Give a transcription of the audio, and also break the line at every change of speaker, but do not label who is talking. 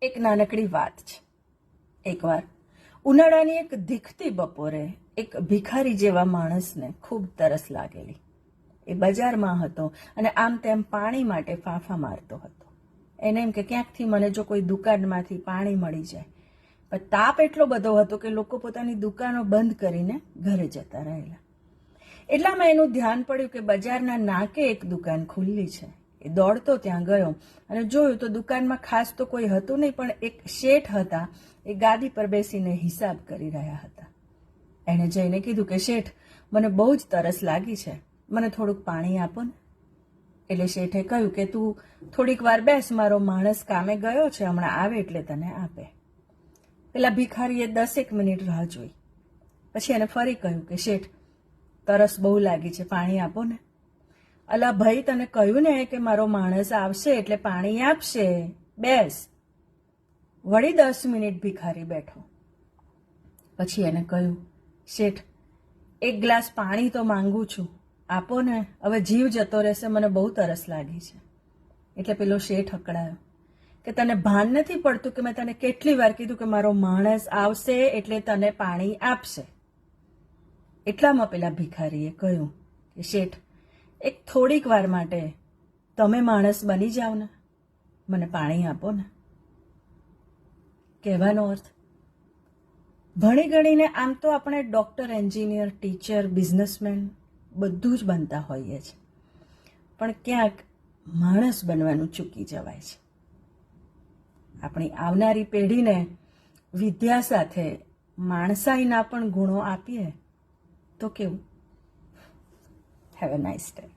એક નાનકડી વાત છે. એકવાર ઉનાળાની એક દીખતી બપોરે એક ભિખારી જેવા માણસને ખૂબ તરસ લાગેલી. એ બજારમાં હતો અને આમ તેમ પાણી માટે ફાંફા મારતો હતો. એને એમ કે ક્યાંકથી મને જો કોઈ દુકાનમાંથી પાણી મળી જાય. પણ તાપ એટલો બધો હતો કે લોકો પોતાની દુકાનો બંધ કરીને ઘરે જતા રહેલા. એટલામાં એનું ધ્યાન પડ્યું કે બજારના નાકે એક દુકાન ખુલ્લી છે. એ દોડતો ત્યાં ગયો અને જોયું તો દુકાનમાં ખાસ તો કોઈ હતું નહીં, પણ એક શેઠ હતા. એ ગાદી પર બેસીને હિસાબ કરી રહ્યા હતા. એણે જઈને કીધું કે શેઠ, મને બહુ જ તરસ લાગી છે, મને થોડુંક પાણી આપો ને. એટલે શેઠે કહ્યું કે તું થોડીક વાર બેસ, મારો માણસ કામે ગયો છે, હમણાં આવે એટલે તને આપે. પેલા ભિખારીએ 10 મિનિટ રાહ જોઈ. પછી એને ફરી કહ્યું કે શેઠ, તરસ બહુ લાગી છે, પાણી આપો ને. અલા ભાઈ, તને કહ્યું ને કે મારો માણસ આવશે એટલે પાણી આપશે, બેસ. વળી 10 મિનિટ ભિખારી બેઠો. પછી એને કહ્યું, શેઠ, એક ગ્લાસ પાણી તો માંગુ છું, આપો ને, હવે જીવ જતો રહેશે, મને બહુ તરસ લાગી છે. એટલે પેલો શેઠ અકળાયો કે તને ભાન નથી પડતું કે મેં તને કેટલી વાર કીધું કે મારો માણસ આવશે એટલે તને પાણી આપશે. એટલામાં પેલા ભિખારીએ કહ્યું કે શેઠ, એક થોડીક વાર માટે તમે માણસ બની જાઓ ને, મને પાણી આપો ને. કહેવાનો અર્થ, ભણી ગણીને આમ તો આપણે ડૉક્ટર, એન્જિનિયર, ટીચર, બિઝનેસમેન બધું જ બનતા હોઈએ છીએ, પણ ક્યાંક માણસ બનવાનું ચૂકી જવાય છે. આપણી આવનારી પેઢીને વિદ્યા સાથે માણસાઈના પણ ગુણો આપીએ તો કેવું? Have a nice day.